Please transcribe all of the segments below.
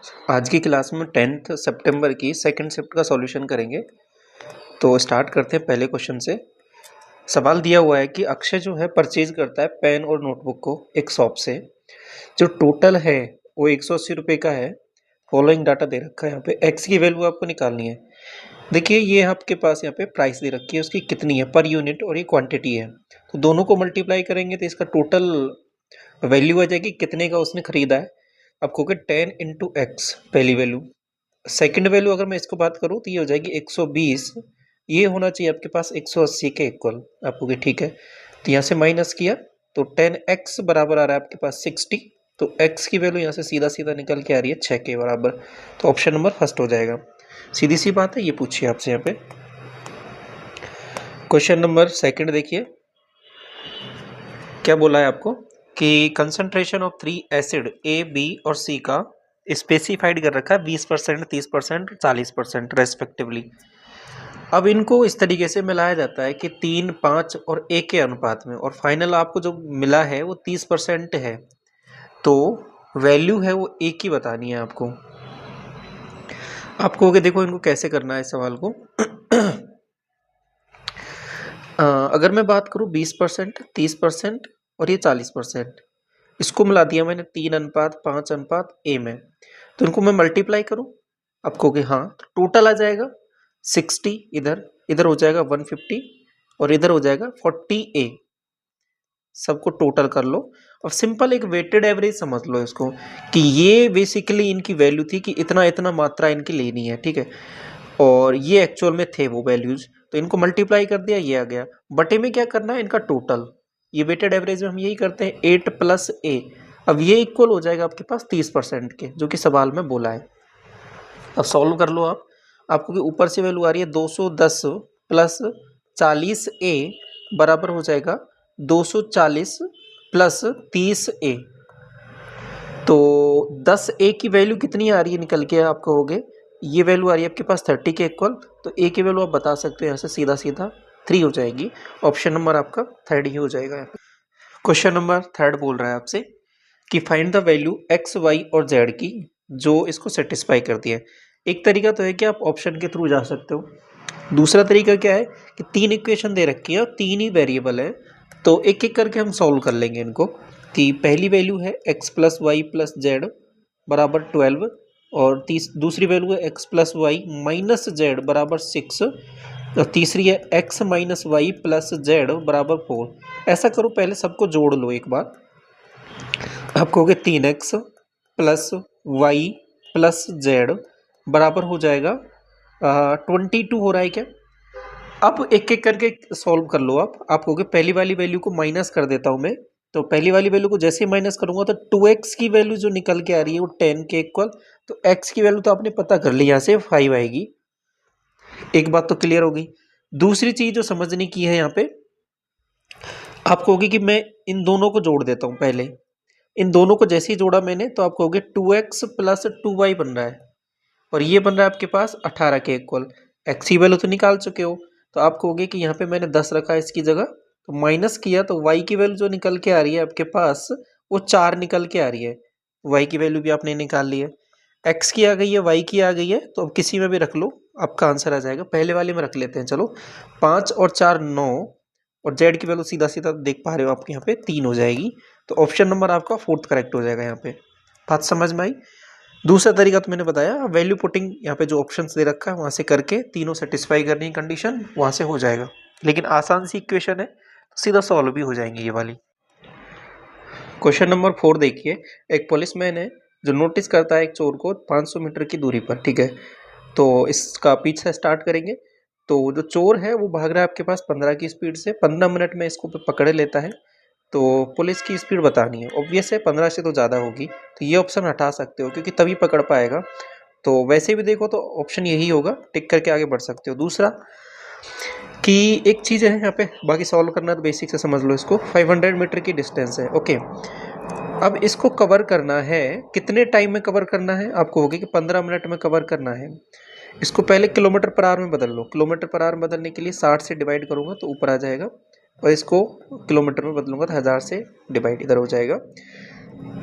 आज की क्लास में 10th सितंबर की सेकंड शिफ्ट का सॉल्यूशन करेंगे। तो स्टार्ट करते हैं पहले क्वेश्चन से। सवाल दिया हुआ है कि अक्षय जो है परचेज करता है पेन और नोटबुक को एक शॉप से, जो टोटल है वो 180 रुपये का है। फॉलोइंग डाटा दे रखा है, यहाँ पे एक्स की वैल्यू आपको निकालनी है। देखिए ये आपके पास यहाँ पे प्राइस दे रखी है, उसकी कितनी है पर यूनिट, और ये क्वांटिटी है। तो दोनों को मल्टीप्लाई करेंगे तो इसका टोटल वैल्यू आ जाएगी कितने का उसने खरीदा है। आप कहोगे 10 इंटू एक्स पहली वैल्यू। सेकंड वैल्यू अगर मैं इसको बात करूं तो ये हो जाएगी 120। ये होना चाहिए आपके पास 180 के इक्वल। आप कहोगे ठीक है, तो यहाँ से माइनस किया तो 10x बराबर आ रहा है आपके पास 60। तो x की वैल्यू यहाँ से सीधा सीधा निकल के आ रही है 6 के बराबर। तो ऑप्शन नंबर फर्स्ट हो जाएगा। सीधी सी बात है, ये पूछिए आपसे यहाँ पे। क्वेश्चन नंबर सेकंड देखिए क्या बोला है आपको कि concentration of 3 acid A B और सी का स्पेसिफाइड कर रखा है 20%, 30%, 40% रेस्पेक्टिवली। अब इनको इस तरीके से मिलाया जाता है कि 3, 5 और 1 के अनुपात में, और फाइनल आपको जो मिला है वो 30% है। तो वैल्यू है वो एक ही बतानी है आपको। आप कहोगे देखो इनको कैसे करना है इस सवाल को। अगर मैं बात करूँ 20%, 30% और ये 40%, इसको मिला दिया मैंने 3:5:5 में, तो इनको मैं मल्टीप्लाई करूँ। आप कहोगे हाँ, तो टोटल आ जाएगा 60, इधर इधर हो जाएगा 150 और इधर हो जाएगा 40A। सबको टोटल कर लो और सिंपल एक वेटेड एवरेज समझ लो इसको, कि ये बेसिकली इनकी वैल्यू थी कि इतना इतना मात्रा इनकी लेनी है, ठीक है। और ये एक्चुअल में थे वो वैल्यूज, तो इनको मल्टीप्लाई कर दिया, ये आ गया। बटे में क्या करना है इनका टोटल। ये वेटेड एवरेज में हम यही करते हैं 8 + A। अब ये इक्वल हो जाएगा आपके पास 30% के, जो कि सवाल में बोला है। अब सॉल्व कर लो आप। आपको कि ऊपर से वैल्यू आ रही है 210 + 40A बराबर हो जाएगा 240 + 30A। तो 10A की वैल्यू कितनी आ रही है निकल के, आप कहोगे ये वैल्यू आ रही है आपके पास 30 के इक्वल। तो A की वैल्यू आप बता सकते हो यहाँ से सीधा सीधा 3 हो जाएगी। ऑप्शन नंबर आपका थर्ड ही हो जाएगा। क्वेश्चन नंबर थर्ड बोल रहा है आपसे कि find the value x, y और z की जो इसको सेटिस्फाई करती है। एक तरीका तो है कि आप ऑप्शन के थ्रू जा सकते हो। दूसरा तरीका क्या है कि 3 इक्वेशन दे रखी है और 3 ही वेरिएबल है, तो एक एक करके हम सॉल्व कर लेंगे इनको। कि पहली वैल्यू है x + y + z बराबर 12, और दूसरी वैल्यू है x + y - z बराबर 6, और तीसरी है x - y + z बराबर 4। ऐसा करो, पहले सबको जोड़ लो एक बार। आप कहोगे 3x + y + z बराबर हो जाएगा 22 हो रहा है क्या। अब एक एक करके सॉल्व कर लो आप कहोगे पहली वाली वैल्यू को माइनस कर देता हूं मैं। तो पहली वाली वैल्यू को जैसे ही माइनस करूंगा तो 2x की वैल्यू जो निकल के आ रही है वो 10 के इक्वल। तो x की वैल्यू तो आपने पता कर ली, यहाँ से 5 आएगी। एक बात तो क्लियर होगी। दूसरी चीज जो समझने की है यहाँ पे, आप कहोगे कि मैं इन दोनों को जोड़ देता हूँ पहले। इन दोनों को जैसे ही जोड़ा मैंने तो आप कहोगे 2x + 2y बन रहा है, और ये बन रहा है आपके पास 18 के इक्वल। एक्स की वैल्यू तो निकाल चुके हो, तो आप कहोगे कि यहाँ पे मैंने 10 रखा है इसकी जगह, तो माइनस किया तो y की वैल्यू जो निकल के आ रही है आपके पास वो 4 निकल के आ रही है। y की वैल्यू भी आपने निकाल ली है, x की आ गई है, y की आ गई है, तो अब किसी में भी रख लो आपका आंसर आ जाएगा। पहले वाले में रख लेते हैं, चलो 5 और 4 9, और z की वैल्यू सीधा सीधा देख पा रहे हो आपके यहाँ पे 3 हो जाएगी। तो ऑप्शन नंबर आपका फोर्थ करेक्ट हो जाएगा यहाँ पे। बात समझ में आई। दूसरा तरीका तो मैंने बताया, वैल्यू पुटिंग यहाँ पे जो ऑप्शंस दे रखा है वहां से करके तीनों सेटिस्फाई करनी है कंडीशन, वहां से हो जाएगा। लेकिन आसान सी इक्वेशन है, सीधा सॉल्व भी हो जाएंगी ये वाली। क्वेश्चन नंबर 4 देखिए। एक पुलिसमैन है जो नोटिस करता है एक चोर को 500 मीटर की दूरी पर, ठीक है। तो इसका पीछे स्टार्ट करेंगे। तो जो चोर है वो भाग रहा है आपके पास 15 की स्पीड से, 15 मिनट में इसको पकड़ लेता है। तो पुलिस की स्पीड बतानी है, ऑब्वियस है 15 से तो ज़्यादा होगी, तो ये ऑप्शन हटा सकते हो क्योंकि तभी पकड़ पाएगा। तो वैसे भी देखो तो ऑप्शन यही होगा, टिक करके आगे बढ़ सकते हो। दूसरा कि एक चीज़ है यहाँ पे, बाकी सॉल्व करना तो बेसिक से समझ लो इसको। 500 मीटर की डिस्टेंस है, ओके। अब इसको कवर करना है, कितने टाइम में कवर करना है, आप कहोगे कि 15 मिनट में कवर करना है। इसको पहले किलोमीटर पर आवर में बदल लो। किलोमीटर पर आवर में बदलने के लिए 60 से डिवाइड करूँगा तो ऊपर आ जाएगा, और इसको किलोमीटर में बदलूंगा तो 1000 से डिवाइड इधर हो जाएगा।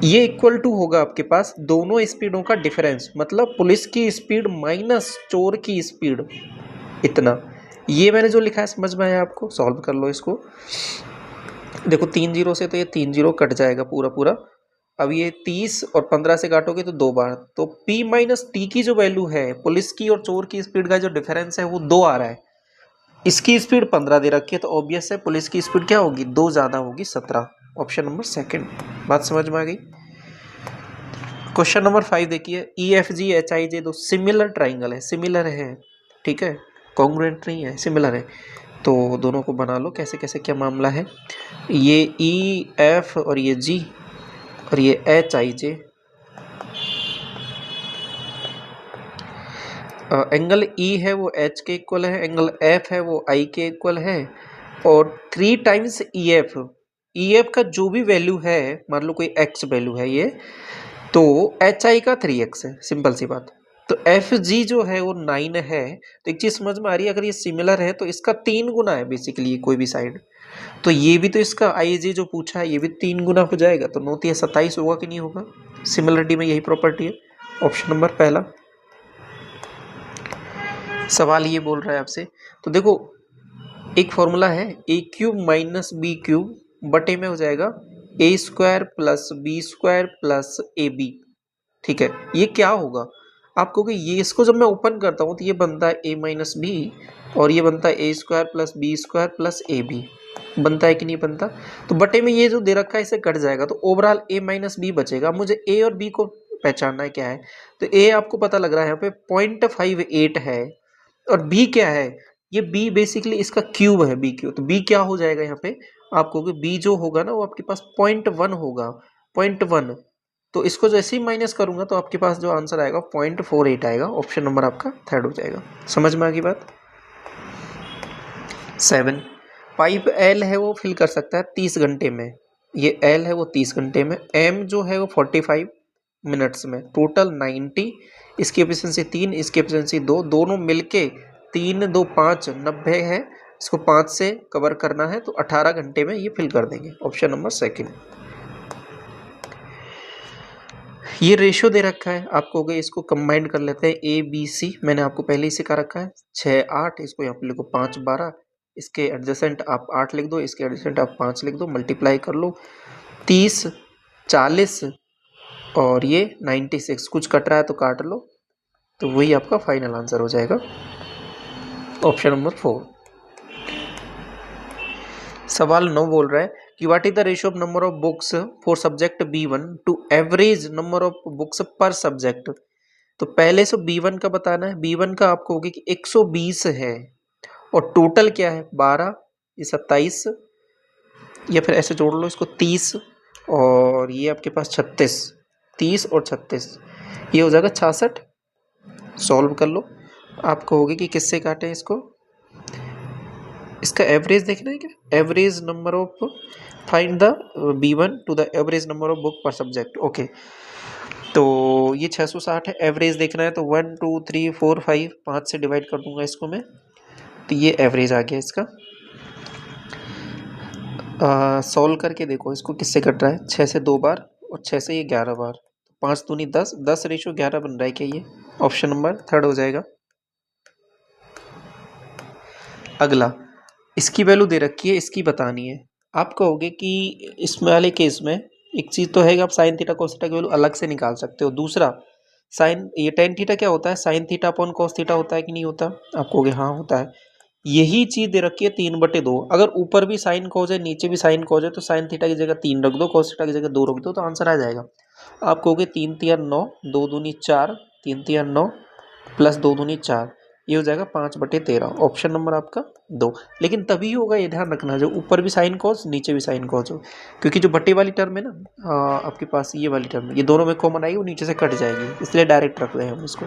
ये इक्वल टू होगा आपके पास दोनों स्पीडों का डिफरेंस, मतलब पुलिस की स्पीड माइनस चोर की स्पीड, इतना। ये मैंने जो लिखा है समझ में आया आपको? सॉल्व कर लो इसको। देखो 3 जीरो से तो ये 3 जीरो कट जाएगा पूरा पूरा। अब ये 30 और 15 से काटोगे तो 2 बार, तो P माइनस टी की जो वैल्यू है, पुलिस की और चोर की स्पीड का जो डिफरेंस है वो 2 आ रहा है। इसकी स्पीड 15 दे रखी है, तो ऑब्वियस है पुलिस की स्पीड क्या होगी, 2 ज़्यादा होगी, 17। Option number second. बात समझ में आ गई? क्वेश्चन नंबर 5 देखिए, EFGHIJ दो सिमिलर ट्राइंगल है, सिमिलर है, ठीक है, कॉन्ग्रुएंट नहीं है, सिमिलर है। तो दोनों को बना लो कैसे कैसे क्या मामला है। ये EF और ये G और ये HIJ, एंगल E है वो H के इक्वल है, एंगल F है वो I के इक्वल है, और 3 टाइम्स EF का जो भी वैल्यू है, मान लो कोई X वैल्यू है ये, तो HI का 3X है, सिंपल सी बात। तो FG जो है वो 9 है। तो एक चीज समझ में आ रही है, अगर ये सिमिलर है तो इसका 3 गुना है बेसिकली कोई भी साइड, तो ये भी तो इसका IJ जो पूछा है ये भी 3 गुना हो जाएगा, तो 9 3 27 होगा कि नहीं होगा? सिमिलरिटी में यही प्रॉपर्टी है। ऑप्शन नंबर पहला। सवाल ये बोल रहा है आपसे, तो देखो एक फॉर्मूला है A cube minus B cube बटे में हो जाएगा A square plus B square plus A B, ठीक है। ये क्या होगा आप कहोगे, ये इसको जब मैं ओपन करता हूँ तो ये बनता है ए माइनस बी, और ये बनता है A square plus B square plus A B, बनता है कि नहीं बनता? तो बटे में ये जो दे रखा है इसे कट जाएगा, तो ओवरऑल ए माइनस बी बचेगा। मुझे ए और बी को पहचानना है क्या है, तो ए आपको पता लग रहा है यहाँ पे 0.58 है, और बी क्या है, ये बी बेसिकली इसका क्यूब है, बी क्यूब। तो बी क्या हो जाएगा यहाँ पे, आप कहोगे बी जो होगा ना वो आपके पास 0.1 होगा, 0.1। तो इसको जैसे ही माइनस करूंगा तो आपके पास जो आंसर आएगा 0.48 आएगा। ऑप्शन नंबर आपका थर्ड हो जाएगा। समझ में आ गई बात? 7, पाइप एल है वो फिल कर सकता है 30 घंटे में, ये एल है वो 30 घंटे में, एम जो है वो 45 मिनट्स में, टोटल 90। इसकी एफिशिएंसी 3, इसकी एफिशिएंसी 2, दोनों मिलके 3 2 5 90 है। इसको 5 से कवर करना है तो 18 घंटे में ये फिल कर देंगे। Option number second. ये रेशियो दे रखा है, आप कहोगे इसको कंबाइन कर लेते हैं ABC, मैंने आपको पहले ही सिखा रखा है 6 8, इसको यहाँ पे लिखो 5 12, इसके एडजेसेंट आप 8 लिख दो, इसके एडजेसेंट आप 5 लिख दो, मल्टीप्लाई कर लो 30 40 और ये 96, कुछ कट रहा है तो काट लो, तो वही आपका फाइनल आंसर हो जाएगा। Option number 4। सवाल 9 बोल रहा है कि what is the ratio of number of books for subject B1 to average number of books per subject. तो पहले से B1 का बताना है। B1 का आपको होगी कि 120 है, और टोटल क्या है 12, ये 27, या फिर ऐसे जोड़ लो इसको 30, और ये आपके पास 36, 30 और 36, ये हो जाएगा 66। सॉल्व कर लो। आप कहोगे कि किससे काटें इसको, इसका एवरेज देखना है क्या, average number of, find the B1 to the average number of book per subject. Okay, तो ये 660 है, एवरेज देखना है तो 1 2 3 4 5, 5 से डिवाइड कर दूंगा इसको मैं, तो ये एवरेज आ गया इसका। सॉल्व करके देखो इसको किससे कट रहा है, 6 से 2 बार और 6 से ये 11 बार, 5 दूनी 10, 10 रेशो 11 बन रहा है क्या ये? ऑप्शन नंबर थर्ड हो जाएगा। अगला, इसकी वैल्यू दे रखी है, इसकी बतानी है। आप कहोगे कि इसमें वाले केस में एक चीज़ तो है कि आप साइन थीटा कोस थीटा की वैल्यू अलग से निकाल सकते हो। दूसरा, साइन ये टेन थीटा क्या होता है, sine theta upon cos theta होता है कि नहीं होता? आप कहोगे हाँ होता है। यही चीज़ दे रखी है 3/2। अगर ऊपर भी साइन कोस है नीचे भी साइन कोस है तो साइन थीटा की जगह 3 रख दो, कोस थीटा की जगह 2 रख दो, तो आंसर आ जाएगा। आप कहोगे 3 3 9, 2 दूनी 4, 3 3 9 प्लस 2 दूनी 4, ये हो जाएगा 5/13। ऑप्शन नंबर आपका 2। लेकिन तभी होगा, ये ध्यान रखना, जो ऊपर भी साइन कॉस नीचे भी साइन कॉस हो, क्योंकि जो बटे वाली टर्म है ना, आपके पास ये वाली टर्म, ये दोनों में कॉमन आएगी, वो नीचे से कट जाएगी, इसलिए डायरेक्ट रख रहे हैं हम इसको।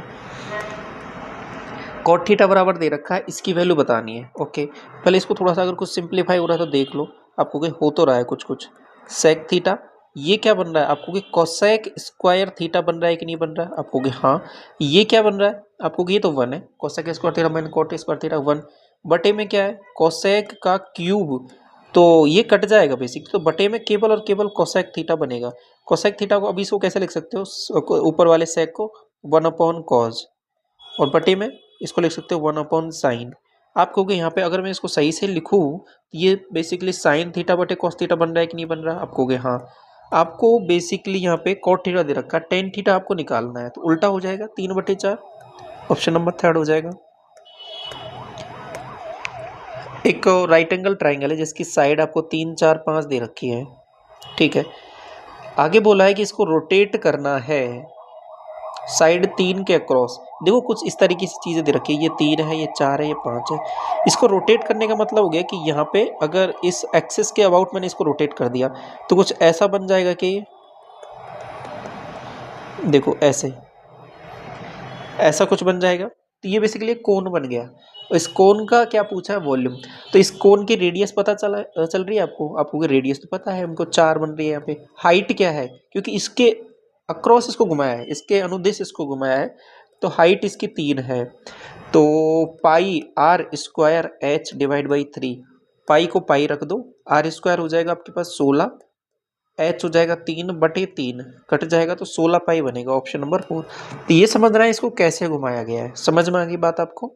कॉट थीटा बराबर दे रखा है, इसकी वैल्यू बतानी है। ओके, पहले इसको थोड़ा सा अगर कुछ सिंप्लीफाई हो रहा है तो देख लो, आपको हो तो रहा है कुछ कुछ। सेक थीटा, ये क्या बन रहा है आपको, कोसेक स्क्वायर थीटा बन रहा है कि नहीं बन रहा है? आपको हाँ। ये क्या बन रहा है आपको, ये तो 1 है, cosec square theta minus cot square theta 1, बटे में क्या है कोसेक का क्यूब तो ये कट जाएगा बेसिक, तो बटे में केवल और केवल कोसेक थीटा बनेगा। कोसेक थीटा को अभी इसको कैसे लिख सकते हो, ऊपर वाले सेक को 1/cos, और बटे में इसको लिख सकते हो 1/sin। आप कहोगे यहाँ पे अगर मैं इसको सही से लिखूँ ये बेसिकली साइन थीटा बटे कॉस थीटा बन रहा है कि नहीं बन रहा, आप कहोगे हाँ। आपको बेसिकली यहाँ पे कॉट थीटा दे रखा है, टेन थीटा आपको निकालना है, तो उल्टा हो जाएगा 3/4। ऑप्शन नंबर थर्ड हो जाएगा। एक राइट एंगल ट्राइंगल है जिसकी साइड आपको 3, 4, 5 दे रखी है, ठीक है। आगे बोला है कि इसको रोटेट करना है साइड 3 के अक्रॉस। देखो कुछ इस तरीके से चीज़ें दे रखी है, ये 3 है, ये 4 है, ये 5 है। इसको रोटेट करने का मतलब हो गया कि यहाँ पे अगर इस एक्सिस के अबाउट मैंने इसको रोटेट कर दिया तो कुछ ऐसा बन जाएगा कि देखो ऐसा कुछ बन जाएगा। तो ये बेसिकली एक कोन बन गया। इस कोन का क्या पूछा है, वॉल्यूम। तो इस कोन की रेडियस पता चल रही है आपको रेडियस तो पता है हमको 4 बन रही है यहाँ पे। हाइट क्या है, क्योंकि इसके अक्रॉस इसको घुमाया है, इसके अनुदेश इसको घुमाया है, तो हाइट इसकी 3 है। तो pi R square H divide by 3, pi को पाई रख दो, आर स्क्वायर हो जाएगा आपके पास 16, एच हो जाएगा 3/3, कट जाएगा तो 16 पाई बनेगा। Option number 4। तो ये समझना है इसको कैसे घुमाया गया है, समझ में आ गई बात आपको।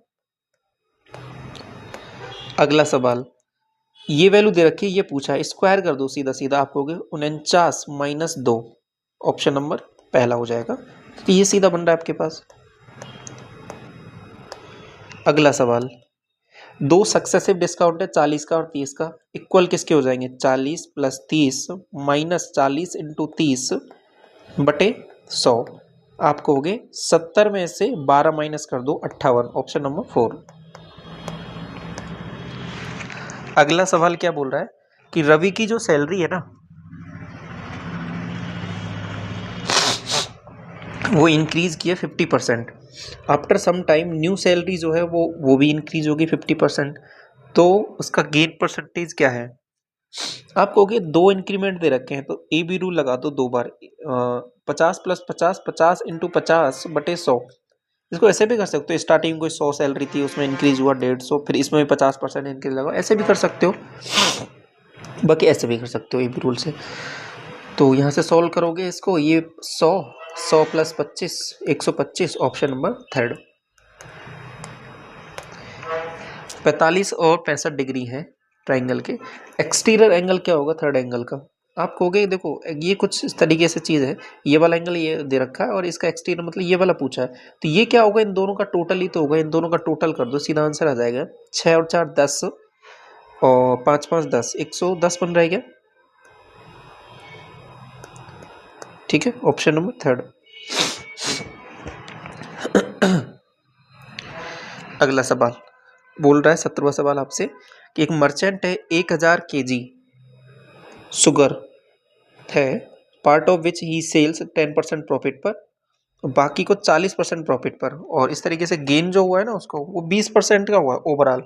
अगला सवाल, ये वैल्यू दे रखी है, ये पूछा है, स्क्वायर कर दो सीधा सीधा, आप कहोगे 49 - 2, ऑप्शन नंबर पहला हो जाएगा। तो ये सीधा बन रहा है आपके पास। अगला सवाल, दो सक्सेसिव डिस्काउंट है 40 का और 30 का, इक्वल किसके हो जाएंगे, 40 + 30 - 40 × 30 बटे 100। आप कहोगे 70 में से 12 माइनस कर दो 58, ऑप्शन नंबर 4। अगला सवाल क्या बोल रहा है कि रवि की जो सैलरी है ना वो इंक्रीज किया 50%। After some time new salary जो है वो भी इंक्रीज होगी 50%। तो उसका गेन परसेंटेज क्या है। आप कहोगे दो इंक्रीमेंट दे रखे हैं तो ए बी रूल लगा दो दो बार, 50 + 50 50 × 50 बटे 100। इसको ऐसे भी कर सकते हो, स्टार्टिंग में कोई 100 सैलरी थी उसमें इंक्रीज हुआ 150, फिर इसमें भी 50% इंक्रीज लगा, ऐसे भी कर सकते हो। बाकी ऐसे भी कर सकते हो ए बी रूल से। तो यहाँ से सॉल्व करोगे इसको, ये 100 + 25 125, ऑप्शन नंबर थर्ड। 45 और 65 डिग्री है ट्राइंगल के। एक्सटीरियर एंगल क्या होगा थर्ड एंगल का, आप कहोगे देखो ये कुछ इस तरीके से चीज़ है, ये वाला एंगल ये दे रखा है और इसका एक्सटीरियर मतलब ये वाला पूछा है, तो ये क्या होगा, इन दोनों का टोटल ही तो होगा, इन दोनों का टोटल कर दो सीधा आंसर आ जाएगा। 6 और 4 10 और 5 5 10, 110 बन रहेगा। ठीक है, ऑप्शन नंबर थर्ड। अगला सवाल बोल रहा है 17वां सवाल आपसे कि एक मर्चेंट है 1000 kg शुगर है, part of which he sells 10% profit पर, बाकी को 40% प्रॉफिट पर, और इस तरीके से गेन जो हुआ है ना उसको वो 20% का हुआ है ओवरऑल।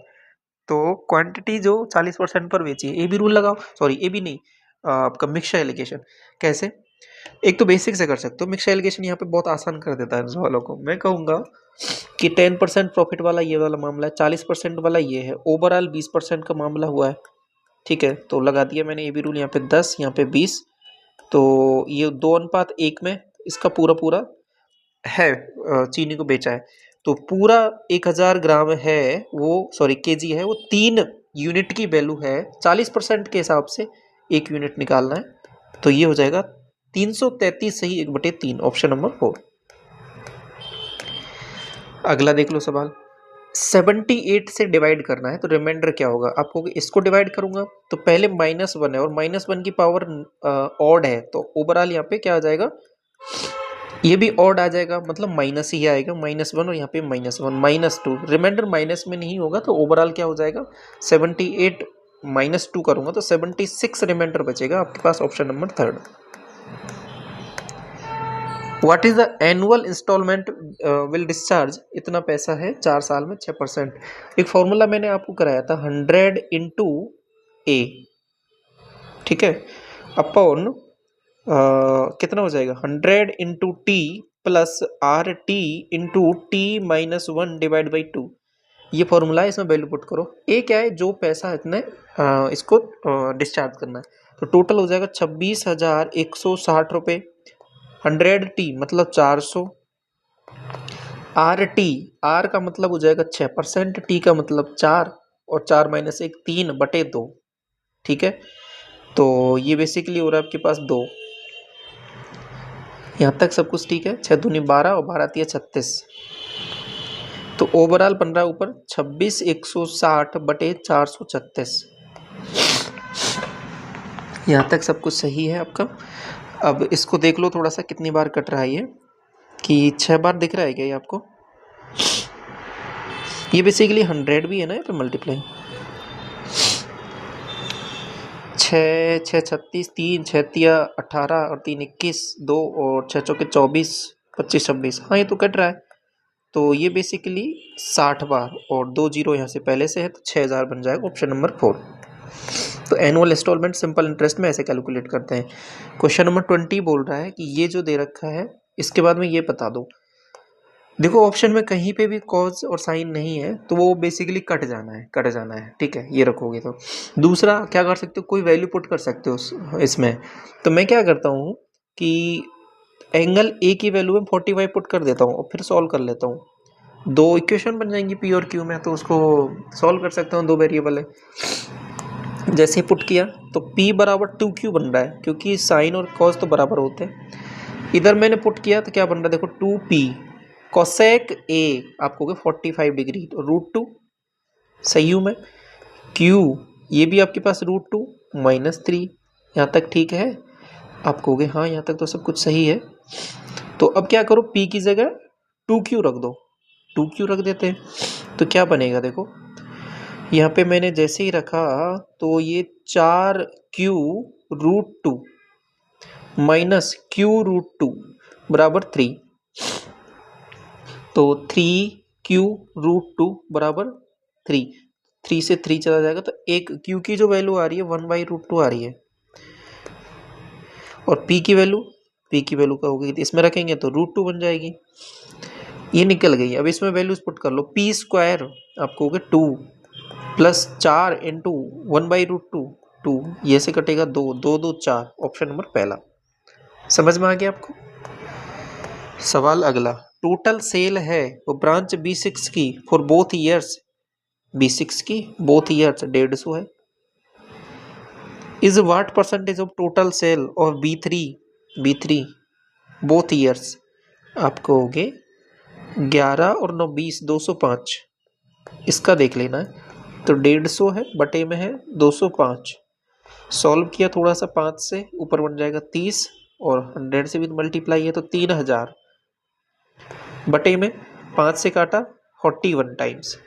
तो क्वांटिटी जो 40% पर बेची है, ए बी रूल लगाओ, सॉरी ए बी नहीं, आपका मिक्सचर एलिगेशन। कैसे, एक तो बेसिक से कर सकते हो, मिक्सचर एलिगेशन यहाँ पे बहुत आसान कर देता है सवालों को। मैं कहूँगा कि 10% प्रॉफिट वाला ये वाला मामला है, 40% वाला ये है, ओवरऑल 20% का मामला हुआ है। ठीक है, तो लगा दिया मैंने ए बी रूल, यहाँ पे 10 यहाँ पे 20, तो ये 2:1 में इसका पूरा पूरा है, चीनी को बेचा है। तो पूरा 1000 ग्राम है वो, सॉरी केजी है वो, 3 यूनिट की वैल्यू है, 40% के हिसाब से 1 यूनिट निकालना है, तो ये हो जाएगा 333 सही 1/3, ऑप्शन नंबर 4। अगला देख लो सवाल, 78 से डिवाइड करना है तो रिमाइंडर क्या होगा, आपको इसको डिवाइड करूंगा तो पहले -1 है और -1 की पावर ऑड है, तो ओवरऑल यहाँ पे क्या आ जाएगा, ये भी ऑड आ जाएगा, मतलब माइनस ही आएगा, -1 और यहाँ पे -1 -2, रिमाइंडर माइनस में नहीं होगा, तो ओवरऑल क्या हो जाएगा 78 -2 करूंगा तो 76 रिमाइंडर बचेगा आपके पास, option number third. What is the annual instalment will discharge, इतना पैसा है 4 साल में 6%। एक फॉर्मूला मैंने आपको कराया था 100 × A, ठीक है, अपॉन कितना हो जाएगा 100 × T + RT × T - 1 divide by 2। ये फॉर्मूला है, इसमें वैल्यू पुट करो। ए क्या है, जो पैसा इतने इसको डिस्चार्ज करना है, तो टोटल हो जाएगा 26,160 रुपये। 100T मतलब 400। RT, आर का मतलब हो जाएगा 6%, टी का मतलब 4, और 4 माइनस 1 3/2। ठीक है, तो ये बेसिकली हो रहा है आपके पास 2। यहाँ तक सब कुछ ठीक है। 6 दूनी 12 और 12 तिया 36, तो ओवरऑल बन रहा है ऊपर 26,160/436। यहाँ तक सब कुछ सही है आपका। अब इसको देख लो थोड़ा सा कितनी बार कट रहा है ये, कि 6 बार दिख रहा है क्या ये आपको? ये बेसिकली 100 भी है ना, यहाँ पे मल्टीप्लाई। 6 6 36, 3 6 तिया 18 और 3 21, 2 और 6 चौके 24, 25 26। हाँ ये तो कट रहा है। तो ये बेसिकली 60 बार, और 2 जीरो यहाँ से पहले से है, तो 6000 बन जाएगा ऑप्शन नंबर 4। तो एनुअल इंस्टॉलमेंट सिंपल इंटरेस्ट में ऐसे कैलकुलेट करते हैं। क्वेश्चन नंबर 20 बोल रहा है कि ये जो दे रखा है इसके बाद में ये बता दो। देखो ऑप्शन में कहीं पे भी कॉज और साइन नहीं है, तो वो बेसिकली कट जाना है। ठीक है, ये रखोगे तो। दूसरा क्या कर सकते हो, कोई वैल्यू पुट कर सकते हो इसमें। तो मैं क्या करता हूँ कि एंगल ए की वैल्यू में 45 पुट कर देता हूँ और फिर सॉल्व कर लेता हूँ। 2 इक्वेशन बन जाएंगी पी और क्यू में, तो उसको सॉल्व कर सकता हूँ। 2 वेरिएबल है, जैसे पुट किया तो P बराबर 2Q बन रहा है, क्योंकि साइन और कॉस तो बराबर होते हैं। इधर मैंने पुट किया तो क्या बन रहा है देखो, 2P कोसेक A आपको हो गया 45 डिग्री, तो √2 सही हूँ मैं। Q ये भी आपके पास √2 -3, यहाँ तक ठीक है। आप कहोगे हाँ यहाँ तक तो सब कुछ सही है। तो अब क्या करो, P की जगह 2Q रख दो, 2Q रख देते हैं। तो क्या बनेगा देखो, यहाँ पे मैंने जैसे ही रखा तो ये 4Q √2 माइनस Q√2 बराबर 3, तो 3Q √2 बराबर 3। 3 से 3 चला जाएगा, तो एक Q की जो वैल्यू आ रही है 1/√2 आ रही है, और P की वैल्यू क्या होगी, इसमें रखेंगे तो √2 बन जाएगी। ये निकल गई। अब इसमें वैल्यूज पुट कर लो। P स्क्वायर आपको हो गया 2 प्लस 4 इंटू 1/√2, 2 ये से कटेगा 2, 2 2 4, ऑप्शन नंबर पहला। समझ में आ गया आपको? सवाल अगला, टोटल सेल है वो ब्रांच B6 की फॉर बोथ ईयर्स, B6 की बोथ ईयर्स 150 है। Is what percentage of total sale और B3 बोथ ईयर्स, आपको हो गए 11 और 9 20, 205। इसका देख लेना है। तो 150 है, बटे में है 205। सॉल्व किया थोड़ा सा, 5 से ऊपर बन जाएगा 30, और 100 से भी मल्टीप्लाई है तो 3000, बटे में 5 से काटा 41 टाइम्स।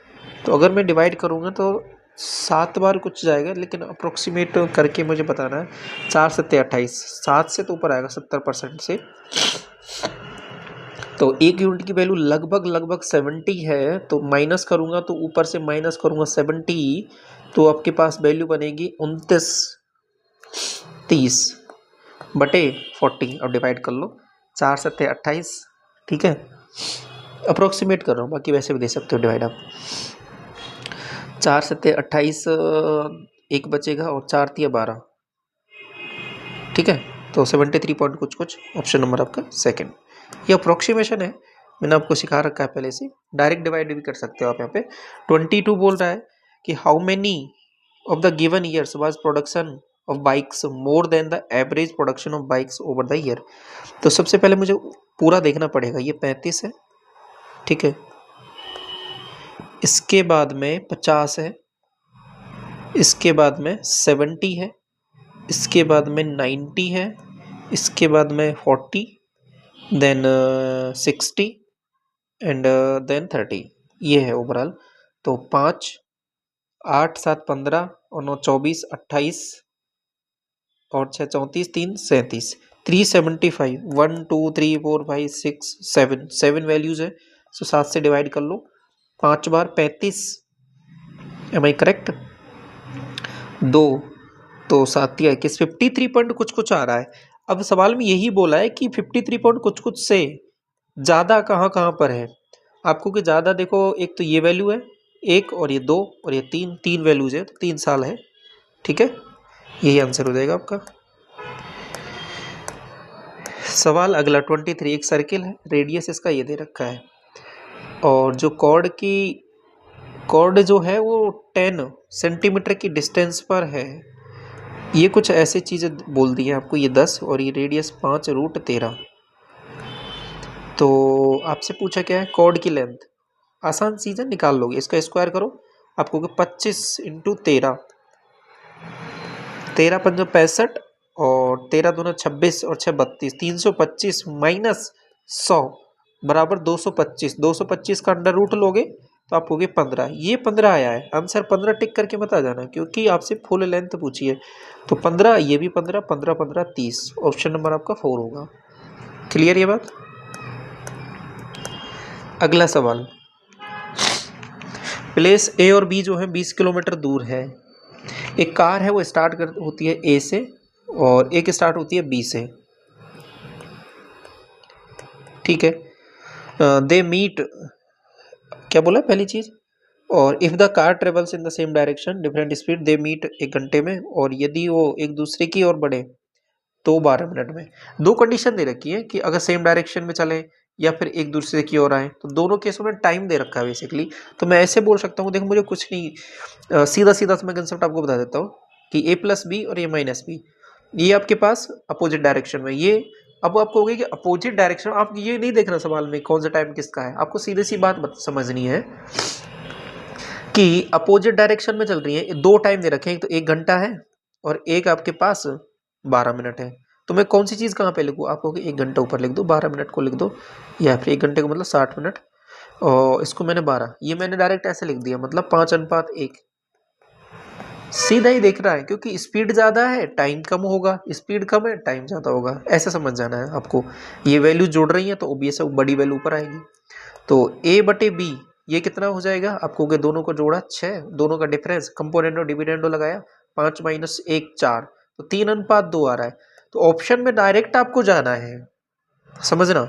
तो अगर मैं डिवाइड करूँगा तो 7 बार कुछ जाएगा, लेकिन अप्रोक्सीमेट करके मुझे बताना है। 4 7 28, 7 से तो ऊपर आएगा 70% से। तो 1 यूनिट की वैल्यू लगभग 70 है, तो माइनस करूँगा तो ऊपर से माइनस करूँगा 70, तो आपके पास वैल्यू बनेगी 2930 बटे 40। अब डिवाइड कर लो, 4 7 28। ठीक है, अप्रोक्सीमेट कर रहा हूँ, बाकी वैसे भी दे सकते हो डिवाइड आप। 4 7 28, एक बचेगा, और 4 तिया 12। ठीक है, तो 73 पॉइंट कुछ, ऑप्शन नंबर आपका सेकंड। ये अप्रोक्सीमेशन है, मैंने आपको सिखा रखा है पहले से। डायरेक्ट डिवाइड भी कर सकते हो आप। यहाँ पे 22 बोल रहा है कि how many of the given years was production of bikes more than the average production of bikes over the year. तो सबसे पहले मुझे पूरा देखना पड़ेगा। ये 35 है, ठीक है, इसके बाद में 50 है, इसके बाद में 70 है, इसके बाद में 90 है, इसके बाद में 40, देन 60 एंड देन 30। ये है ओवरऑल। तो 5 8 7 15 और 9 24 28 और 6 34 3 37, 375। 1 2 3 4 5 6 7 वैल्यूज है। सो 7 से डिवाइड कर लो, 5 बार 35। एम आई करेक्ट? 2 तो 7 या 21, 53 पॉइंट कुछ आ रहा है। अब सवाल में यही बोला है कि 53 पॉइंट कुछ से ज़्यादा कहाँ पर है। आपको कि ज़्यादा देखो, एक तो ये वैल्यू है, 1 और ये 2 और ये 3, 3 वैल्यूज है तो 3 साल है। ठीक है, यही आंसर हो जाएगा आपका। सवाल अगला 23, एक सर्किल है, रेडियस इसका ये दे रखा है और जो कॉर्ड जो है वो 10 सेंटीमीटर की डिस्टेंस पर है। ये कुछ ऐसे चीज़ें बोल दी है आपको, ये 10 और ये रेडियस 5√13। तो आपसे पूछा क्या है, कॉर्ड की लेंथ। आसान चीज़ है, निकाल लोगे, इसका स्क्वायर करो, आपको 25 × 13, 13 × 5 = 65 और 13 दूना 26 और 6 32, 325 माइनस 100 बराबर 225। 225 का अंडर रूट लोगे तो आप होगे 15। ये 15 आया है आंसर। 15 टिक करके मत आ जाना क्योंकि आपसे फुल लेंथ पूछी है। तो 15, ये भी 15, 15 15 30। ऑप्शन नंबर आपका 4 होगा। क्लियर ये बात। अगला सवाल, प्लेस ए और बी जो है 20 किलोमीटर दूर है। एक कार है वो स्टार्ट होती है ए से और एक स्टार्ट होती है बी से। ठीक है, दे मीट, क्या बोला पहली चीज, और if the car travels in the same direction different speed they meet 1 घंटे में, और यदि वो एक दूसरे की ओर बढ़े तो 12 मिनट में। दो कंडीशन दे रखी है कि अगर सेम डायरेक्शन में चले या फिर एक दूसरे की ओर आए, तो दोनों केसों में टाइम दे रखा है बेसिकली। तो मैं ऐसे बोल सकता हूँ, देखो मुझे कुछ नहीं, सीधा सीधा मैं कंसेप्ट आपको बता देता हूँ कि a + b और a - b ये आपके पास अपोजिट डायरेक्शन में। ये अब आपको होगी कि अपोजिट डायरेक्शन, आप ये नहीं देखना सवाल में कौन सा टाइम किसका है, आपको सीधी सी बात समझनी है कि अपोजिट डायरेक्शन में चल रही है। दो टाइम दे रखे हैं, तो 1 घंटा है और एक आपके पास 12 मिनट है। तो मैं कौन सी चीज़ कहाँ पे लिखूँ, आपको 1 घंटा ऊपर लिख दो, 12 मिनट को लिख दो, या फिर 1 घंटे को मतलब 60 मिनट और इसको मैंने 12, ये मैंने डायरेक्ट ऐसे लिख दिया, मतलब 5:1। सीधा ही देख रहा है क्योंकि स्पीड ज़्यादा है टाइम कम होगा, स्पीड कम है टाइम ज़्यादा होगा, ऐसे समझ जाना है आपको। ये वैल्यू जोड़ रही है तो ओबीएस बड़ी वैल्यू ऊपर आएगी। तो a/b ये कितना हो जाएगा, आपको दोनों को जोड़ा 6, दोनों का डिफरेंस कंपोनेंडो डिविडेंडो लगाया, 5 - 1 4, तो 3:2 आ रहा है। तो ऑप्शन में डायरेक्ट आपको जाना है, समझना।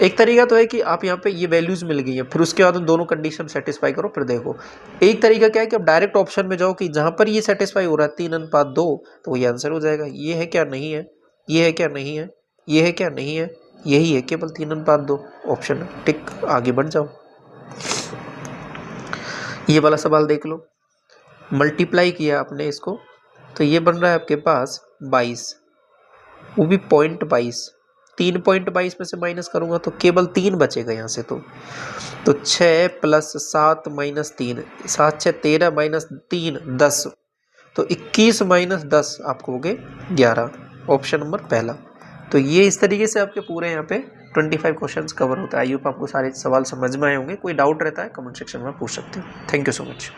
एक तरीका तो है कि आप यहाँ पे ये वैल्यूज मिल गई है, फिर उसके बाद उन दोनों कंडीशन सेटिस्फाई करो, फिर देखो। एक तरीका क्या है कि आप डायरेक्ट ऑप्शन में जाओ कि जहां पर ये सेटिस्फाई हो रहा है 3:2, तो ये आंसर हो जाएगा। ये है क्या, नहीं है, ये है क्या, नहीं है, ये है क्या, नहीं है, यही है केवल 3:2 ऑप्शन, टिक, आगे बढ़ जाओ। ये वाला सवाल देख लो, मल्टीप्लाई किया आपने इसको तो ये बन रहा है आपके पास 22, वो भी 0.22। 3.22 में से माइनस करूंगा तो केवल 3 बचेगा यहाँ से। तो 6 + 7 - 3, 7 6 13 - 3 10, तो 21 - 10 आपको हो गए 11। ऑप्शन नंबर पहला। तो ये इस तरीके से आपके पूरे यहाँ पे 25 क्वेश्चंस कवर होता है। आई होप आपको सारे सवाल समझ में आए होंगे। कोई डाउट रहता है कमेंट सेक्शन में पूछ सकते हो। Thank you so much.